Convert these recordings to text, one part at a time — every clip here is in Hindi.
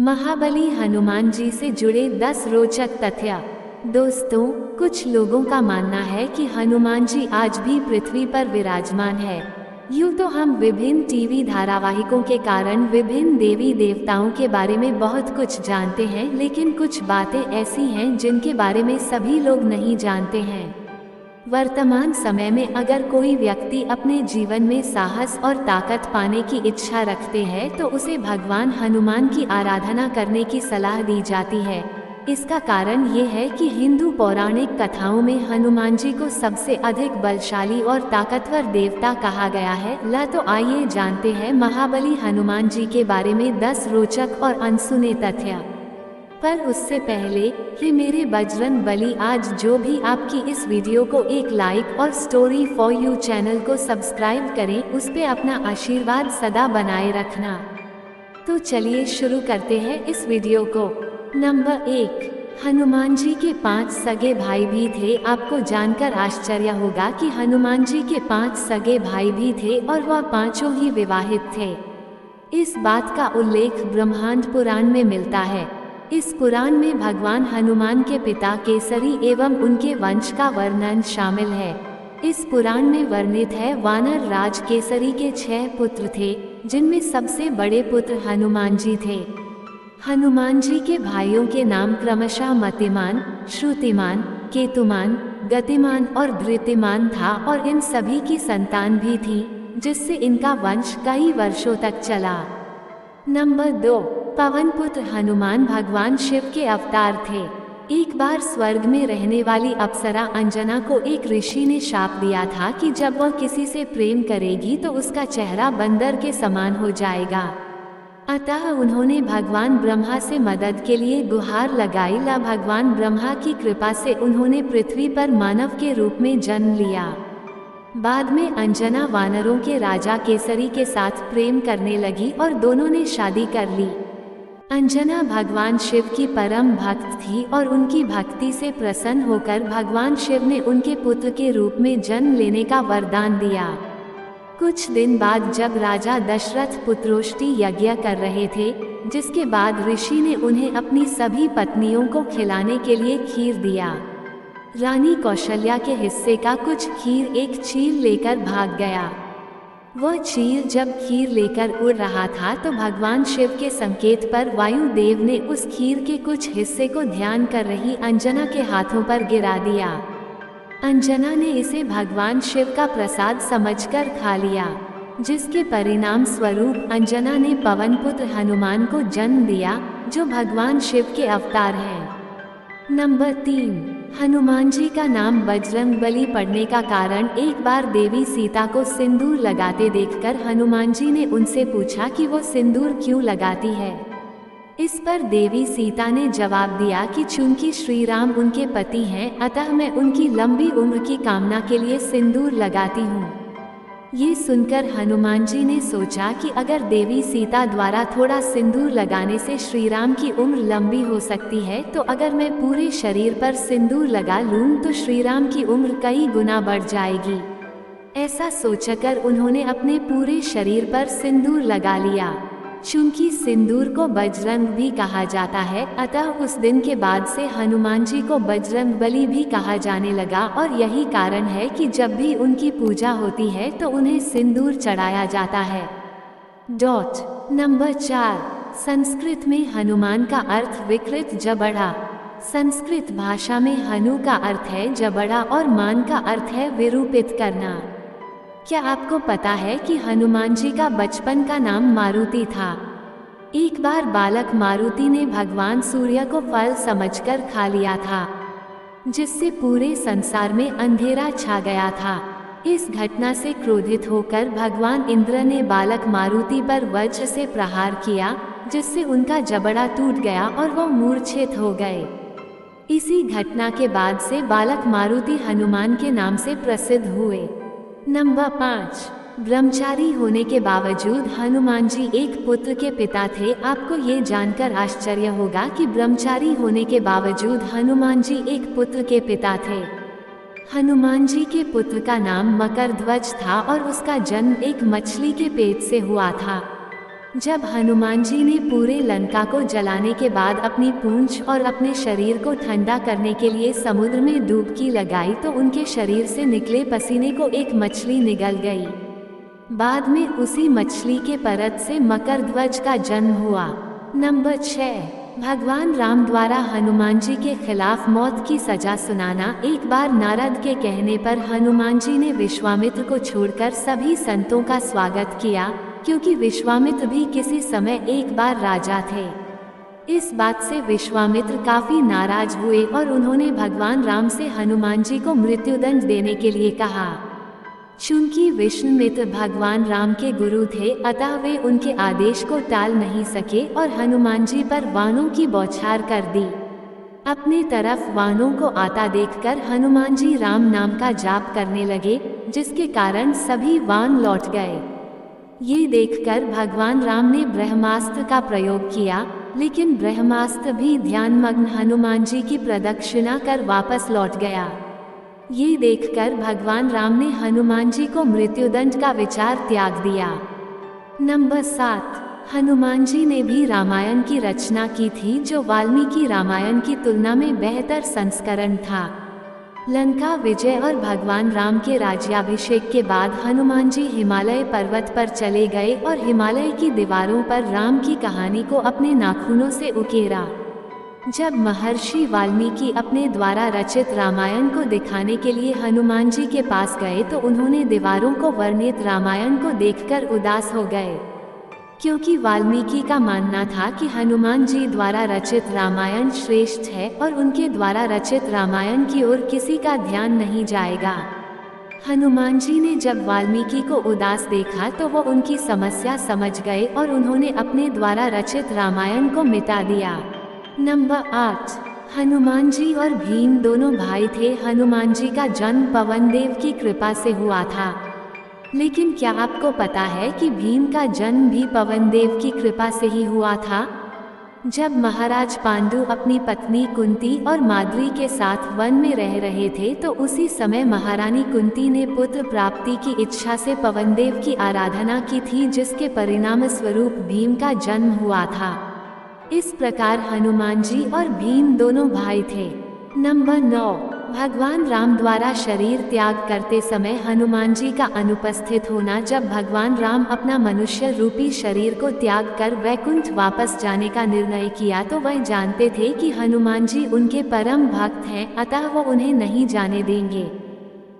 महाबली हनुमान जी से जुड़े 10 रोचक तथ्य। दोस्तों, कुछ लोगों का मानना है कि हनुमान जी आज भी पृथ्वी पर विराजमान है। यूँ तो हम विभिन्न टीवी धारावाहिकों के कारण विभिन्न देवी देवताओं के बारे में बहुत कुछ जानते हैं, लेकिन कुछ बातें ऐसी हैं जिनके बारे में सभी लोग नहीं जानते हैं। वर्तमान समय में अगर कोई व्यक्ति अपने जीवन में साहस और ताकत पाने की इच्छा रखते हैं तो उसे भगवान हनुमान की आराधना करने की सलाह दी जाती है। इसका कारण ये है कि हिंदू पौराणिक कथाओं में हनुमान जी को सबसे अधिक बलशाली और ताकतवर देवता कहा गया है। तो आइए जानते हैं महाबली हनुमान जी के बारे में 10 रोचक और अनसुने तथ्य। पर उससे पहले कि मेरे बजरंग बली, आज जो भी आपकी इस वीडियो को एक लाइक और स्टोरी फॉर यू चैनल को सब्सक्राइब करें, उस पे अपना आशीर्वाद सदा बनाए रखना। तो चलिए शुरू करते हैं इस वीडियो को। नंबर 1, हनुमान जी के 5 सगे भाई भी थे। आपको जानकर आश्चर्य होगा कि हनुमान जी के 5 सगे भाई भी थे और वह पांचों ही विवाहित थे। इस बात का उल्लेख ब्रह्मांड पुराण में मिलता है। इस पुराण में भगवान हनुमान के पिता केसरी एवं उनके वंश का वर्णन शामिल है। इस पुराण में वर्णित है वानर राज केसरी के 6 पुत्र थे, जिनमें सबसे बड़े पुत्र हनुमान जी थे। हनुमान जी के भाइयों के नाम क्रमशः मतिमान, श्रुतिमान, केतुमान, गतिमान और धृतिमान था और इन सभी की संतान भी थी, जिससे इनका वंश कई वर्षों तक चला। नंबर 2, पवन पुत्र हनुमान भगवान शिव के अवतार थे। एक बार स्वर्ग में रहने वाली अप्सरा अंजना को एक ऋषि ने शाप दिया था कि जब वह किसी से प्रेम करेगी तो उसका चेहरा बंदर के समान हो जाएगा। अतः उन्होंने भगवान ब्रह्मा से मदद के लिए गुहार लगाई। भगवान ब्रह्मा की कृपा से उन्होंने पृथ्वी पर मानव के रूप में जन्म लिया। बाद में अंजना वानरों के राजा केसरी के साथ प्रेम करने लगी और दोनों ने शादी कर ली। अंजना भगवान शिव की परम भक्त थी और उनकी भक्ति से प्रसन्न होकर भगवान शिव ने उनके पुत्र के रूप में जन्म लेने का वरदान दिया। कुछ दिन बाद जब राजा दशरथ पुत्रोष्टि यज्ञ कर रहे थे, जिसके बाद ऋषि ने उन्हें अपनी सभी पत्नियों को खिलाने के लिए खीर दिया। रानी कौशल्या के हिस्से का कुछ खीर एक चील लेकर भाग गया। वह चील जब खीर लेकर उड़ रहा था तो भगवान शिव के संकेत पर वायुदेव ने उस खीर के कुछ हिस्से को ध्यान कर रही अंजना के हाथों पर गिरा दिया। अंजना ने इसे भगवान शिव का प्रसाद समझकर खा लिया, जिसके परिणाम स्वरूप अंजना ने पवन पुत्र हनुमान को जन्म दिया, जो भगवान शिव के अवतार हैं। नंबर 3, हनुमान जी का नाम बजरंगबली पड़ने का कारण एक बार देवी सीता को सिंदूर लगाते देखकर हनुमान जी ने उनसे पूछा कि वो सिंदूर क्यों लगाती है। इस पर देवी सीता ने जवाब दिया कि चूंकि श्री राम उनके पति हैं, अतः मैं उनकी लंबी उम्र की कामना के लिए सिंदूर लगाती हूँ। ये सुनकर हनुमान जी ने सोचा कि अगर देवी सीता द्वारा थोड़ा सिंदूर लगाने से श्री राम की उम्र लंबी हो सकती है, तो अगर मैं पूरे शरीर पर सिंदूर लगा लूँ तो श्री राम की उम्र कई गुना बढ़ जाएगी। ऐसा सोचकर उन्होंने अपने पूरे शरीर पर सिंदूर लगा लिया। चूंकि सिंदूर को बजरंग भी कहा जाता है, अतः उस दिन के बाद से हनुमान जी को बजरंगबली भी कहा जाने लगा और यही कारण है कि जब भी उनकी पूजा होती है तो उन्हें सिंदूर चढ़ाया जाता है। नंबर 4, संस्कृत में हनुमान का अर्थ विकृत जबड़ा। संस्कृत भाषा में हनु का अर्थ है जबड़ा और मान का अर्थ है विरूपित करना। क्या आपको पता है कि हनुमान जी का बचपन का नाम मारुति था? एक बार बालक मारुति ने भगवान सूर्य को फल समझकर खा लिया था, जिससे पूरे संसार में अंधेरा छा गया था। इस घटना से क्रोधित होकर भगवान इंद्र ने बालक मारुति पर वज्र से प्रहार किया, जिससे उनका जबड़ा टूट गया और वो मूर्छित हो गए। इसी घटना के बाद से बालक मारुति हनुमान के नाम से प्रसिद्ध हुए। नंबर 5, ब्रह्मचारी होने के बावजूद हनुमान जी एक पुत्र के पिता थे। आपको ये जानकर आश्चर्य होगा कि ब्रह्मचारी होने के बावजूद हनुमान जी एक पुत्र के पिता थे। हनुमान जी के पुत्र का नाम मकरध्वज था और उसका जन्म एक मछली के पेट से हुआ था। जब हनुमान जी ने पूरे लंका को जलाने के बाद अपनी पूंछ और अपने शरीर को ठंडा करने के लिए समुद्र में डुबकी लगाई तो उनके शरीर से निकले पसीने को एक मछली निगल गई। बाद में उसी मछली के परत से मकर ध्वज का जन्म हुआ। नंबर 6, भगवान राम द्वारा हनुमान जी के खिलाफ मौत की सजा सुनाना। एक बार नारद के कहने पर हनुमान जी ने विश्वामित्र को छोड़कर सभी संतों का स्वागत किया, क्योंकि विश्वामित्र भी किसी समय एक बार राजा थे। इस बात से विश्वामित्र काफी नाराज हुए और उन्होंने भगवान राम से हनुमान जी को मृत्युदंड देने के लिए कहा। चूंकि विश्वामित्र भगवान राम के गुरु थे, अतः वे उनके आदेश को टाल नहीं सके और हनुमान जी पर वानों की बौछार कर दी। अपने तरफ वानों को आता देखकर हनुमान जी राम नाम का जाप करने लगे, जिसके कारण सभी वान लौट गए। ये देखकर भगवान राम ने ब्रह्मास्त्र का प्रयोग किया, लेकिन ब्रह्मास्त्र भी ध्यानमग्न हनुमान जी की प्रदक्षिणा कर वापस लौट गया। ये देखकर भगवान राम ने हनुमान जी को मृत्युदंड का विचार त्याग दिया। नंबर 7, हनुमान जी ने भी रामायण की रचना की थी, जो वाल्मीकि रामायण की तुलना में बेहतर संस्करण था। लंका विजय और भगवान राम के राज्याभिषेक के बाद हनुमान जी हिमालय पर्वत पर चले गए और हिमालय की दीवारों पर राम की कहानी को अपने नाखूनों से उकेरा। जब महर्षि वाल्मीकि अपने द्वारा रचित रामायण को दिखाने के लिए हनुमान जी के पास गए तो उन्होंने दीवारों को वर्णित रामायण को देखकर उदास हो गए, क्योंकि वाल्मीकि का मानना था कि हनुमान जी द्वारा रचित रामायण श्रेष्ठ है और उनके द्वारा रचित रामायण की ओर किसी का ध्यान नहीं जाएगा। हनुमान जी ने जब वाल्मीकि को उदास देखा तो वो उनकी समस्या समझ गए और उन्होंने अपने द्वारा रचित रामायण को मिटा दिया। नंबर 8, हनुमान जी और भीम दोनों भाई थे। हनुमान जी का जन्म पवन देव की कृपा से हुआ था, लेकिन क्या आपको पता है कि भीम का जन्म भी पवन देव की कृपा से ही हुआ था? जब महाराज पांडु अपनी पत्नी कुंती और माद्री के साथ वन में रह रहे थे तो उसी समय महारानी कुंती ने पुत्र प्राप्ति की इच्छा से पवन देव की आराधना की थी, जिसके परिणाम स्वरूप भीम का जन्म हुआ था। इस प्रकार हनुमान जी और भीम दोनों भाई थे। नंबर 9, भगवान राम द्वारा शरीर त्याग करते समय हनुमान जी का अनुपस्थित होना। जब भगवान राम अपना मनुष्य रूपी शरीर को त्याग कर वैकुंठ वापस जाने का निर्णय किया तो वह जानते थे कि हनुमान जी उनके परम भक्त हैं, अतः वो उन्हें नहीं जाने देंगे।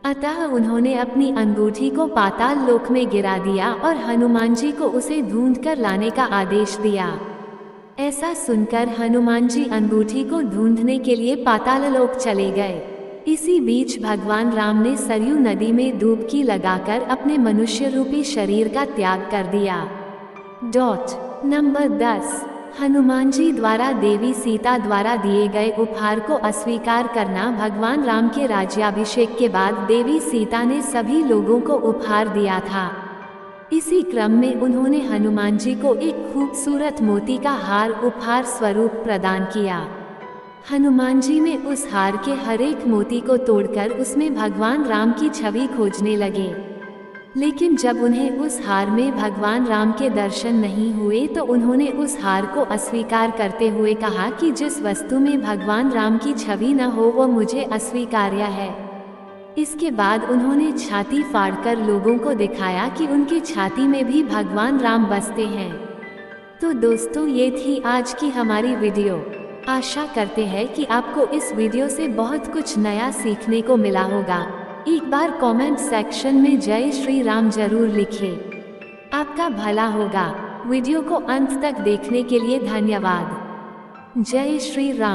अतः उन्होंने अपनी अंगूठी को पाताल लोक में गिरा दिया और हनुमान जी को उसे ढूंढकर लाने का आदेश दिया। ऐसा सुनकर हनुमान जी अंगूठी को ढूंढने के लिए पाताल लोक चले गए। इसी बीच भगवान राम ने सरयू नदी में डुबकी लगाकर अपने मनुष्य रूपी शरीर का त्याग कर दिया। नंबर 10, हनुमान जी द्वारा देवी सीता द्वारा दिए गए उपहार को अस्वीकार करना। भगवान राम के राज्याभिषेक के बाद देवी सीता ने सभी लोगों को उपहार दिया था। इसी क्रम में उन्होंने हनुमान जी को एक खूबसूरत मोती का हार उपहार स्वरूप प्रदान किया। हनुमान जी में उस हार के हर एक मोती को तोड़कर उसमें भगवान राम की छवि खोजने लगे, लेकिन जब उन्हें उस हार में भगवान राम के दर्शन नहीं हुए तो उन्होंने उस हार को अस्वीकार करते हुए कहा कि जिस वस्तु में भगवान राम की छवि न हो वो मुझे अस्वीकार्य है। इसके बाद उन्होंने छाती फाड़कर लोगों को दिखाया कि उनकी छाती में भी भगवान राम बसते हैं। तो दोस्तों, ये थी आज की हमारी वीडियो। आशा करते हैं कि आपको इस वीडियो से बहुत कुछ नया सीखने को मिला होगा। एक बार कमेंट सेक्शन में जय श्री राम जरूर लिखें। आपका भला होगा। वीडियो को अंत तक देखने के लिए धन्यवाद। जय श्री राम।